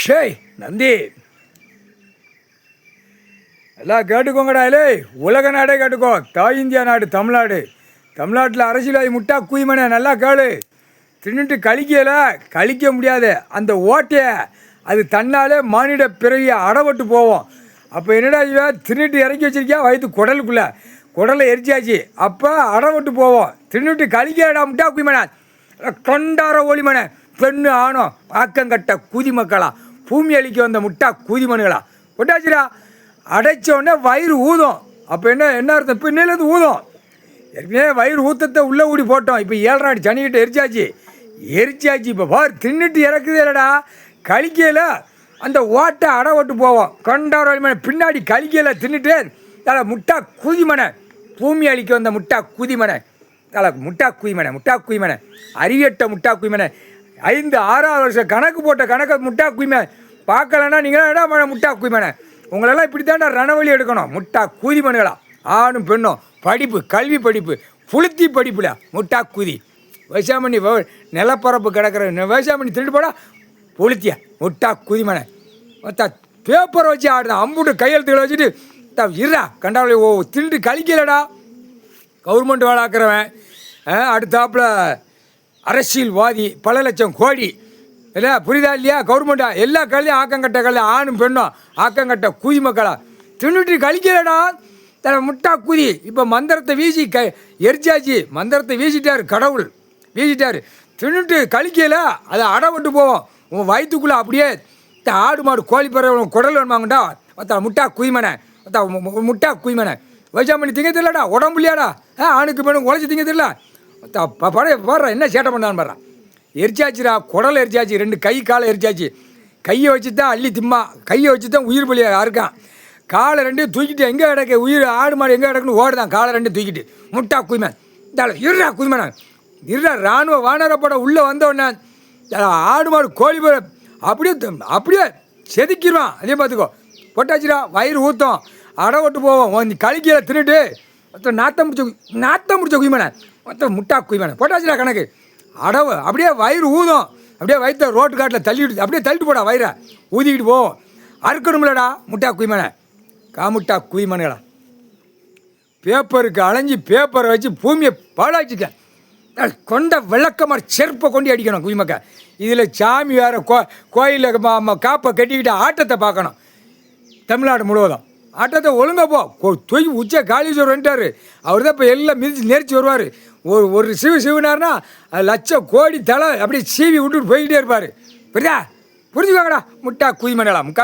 ஷேய் நந்தி, எல்லாம் கேட்டுக்கோங்கடா. இல்லை உலக நாடே கேட்டுக்கோ. தாய் இந்தியா நாடு தமிழ்நாடு. தமிழ்நாட்டில் அரசியல்வாதி முட்டா குயிமனை நல்லா கேளு. தின்னுட்டு கழிக்க முடியாது அந்த ஓட்டையை. அது தன்னாலே மானிட பிறவியை அடப்பட்டு போவோம். அப்போ என்னடா இவன் தின்னுட்டு இறக்கி வச்சிருக்கியா வயிற்று குடலை எரிச்சாச்சு. அப்போ அடப்பட்டு போவோம். தின்னுட்டு கழிக்கடா முட்டா குயிமனை. கொண்டார ஒளிமனை பெண்ணு ஆணோ ஆக்கங்கட்ட குதிமக்களா, பூமி அழிக்க வந்த முட்டா குதிமனுகளா ஒட்டாச்சுடா. அடைச்சோடனே வயிறு ஊதும். அப்போ என்ன அர்த்தம்? பின்னிலேருந்து ஊதும். ஏற்கனவே வயிறு ஊத்தத்தை உள்ளே ஊடி போட்டோம். இப்போ 7 நாடு சனிக்கிட்ட எரிச்சாச்சு. இப்போ பார் தின்னுட்டு இறக்குதே இல்லைடா. கழிக்கையில் அந்த ஓட்டை அடவட்டு போவோம். கொண்டார ஒளிமனை பின்னாடி கழிக்கையில் தின்னுட்டு தலை முட்டா குதிமனை, பூமி அழிக்க வந்த முட்டா குதிமனை, தலை முட்டா குயிமனை அறிவியட்ட முட்டா குயிமனை. 5-6 வருஷம் கணக்கு போட்ட கணக்கை முட்டா குயிமை பார்க்கலன்னா நீங்களா இடம் முட்டா குயிமனை. உங்களெல்லாம் இப்படி தாண்டா ரணவழி எடுக்கணும். முட்டா குதிமனுகளா, ஆணும் பெண்ணும், கல்வி படிப்பு புளுத்தி படிப்புல முட்டா குதி. விவசாயம் பண்ணி நிலப்பரப்பு கிடக்கிற விவசாயம் பண்ணி திருட்டு போடா புளுத்தியா முட்டா குதிமனை. பேப்பரை வச்சு ஆடுதான் அம்புட்டு கையெழுத்துக்களை வச்சுட்டு இருடா கண்டாவளி திருட்டு கழிக்கலடா. கவர்மெண்ட் வேலாக்குறவன் அடுத்தாப்புல அரசியல்வாதி பல லட்சம் கோடி இல்லை புரியுதா இல்லையா? கவர்மெண்ட்டா எல்லா கல்லையும் ஆக்கங்கட்ட கல்ல ஆணும் பெண்ணும் ஆக்கங்கட்ட குதி மக்களா தின்னுட்டு கழிக்கலடா தலை முட்டா குதி. இப்போ மந்திரத்தை வீசி எரிச்சாச்சு. மந்திரத்தை வீசிட்டார் கடவுள், வீசிட்டார். தின்னுட்டு கழிக்கல அதை அடப்பட்டு போவோம். உன் வயிற்றுக்குள்ளே அப்படியே ஆடு மாடு கோழி பறவை குடல் வேணுமாங்கண்டா. முட்டா குயிமனை முட்டா குயிமனை. விவசாயம் பண்ணி திங்க தெரியலடா, உடம்புலையாடா ஆணுக்கு பெண்ணும் உழைச்சி திங்க தெரியல. பாடுற என்ன சேட்டை பண்ணான்னு பாடுறான். எரிச்சாச்சுடா, குடலை எரிச்சாச்சு. 2 கை காலை எரிச்சாச்சு. கையை வச்சு தான் அள்ளி திம்மா, கையை வச்சு தான் உயிர் பலியாக இருக்கான். காலை 2 தூக்கிட்டு எங்கே கிடக்க உயிர் ஆடு மாடு எங்கே கிடக்குன்னு ஓடுதான். காலை 2 தூக்கிட்டு முட்டா குயிமன் இருடா குயிமனா இருடா. இராணுவ வானரப்பட உள்ளே வந்தோடனே ஆடு மாடு கோழி அப்படியே செதுக்கிடுவான். அதே பார்த்துக்கோ போட்டாச்சுடா. வயிறு ஊற்றும் அடவட்டு போவோம். கழிக்கையில தின்னுட்டு நாத்தம் முடிச்ச குயிமனை முட்டா குயிமனை போட்டாச்சுடா கணக்கு. அடவு அப்படியே வயிறு ஊதும். அப்படியே வயிற்ற ரோட்டு காட்டில் தள்ளிட்டு போடா. வயிறை ஊதிக்கிட்டு போவோம். அறுக்கணும்லடா முட்டா குயிமனை காமுட்டா குயிமனுகளா. பேப்பருக்கு அலைஞ்சி பேப்பரை வச்சு பூமியை பாழாச்சிக்க. கொண்ட விளக்கமாக செருப்பை கொண்டு அடிக்கணும் குயிமக்க. இதில் சாமி வேறு கோயிலில் காப்பை கட்டிக்கிட்டு ஆட்டத்தை பார்க்கணும். தமிழ்நாடு முழுவதும் ஆட்டத்தை ஒழுங்காக தூக்கி உச்ச காளீஸ்வரர் வந்துட்டார். அவர் தான் இப்போ எல்லாம் மிதித்து நெரிச்சு வருவார். ஒரு சிவுனார்னா லட்சம் கோடி தலை அப்படியே சீவி விட்டுட்டு போய்கிட்டே இருப்பார். புரியுதா? புரிஞ்சுக்கோங்கடா முட்டா குயிமனலாம் முக்கால்.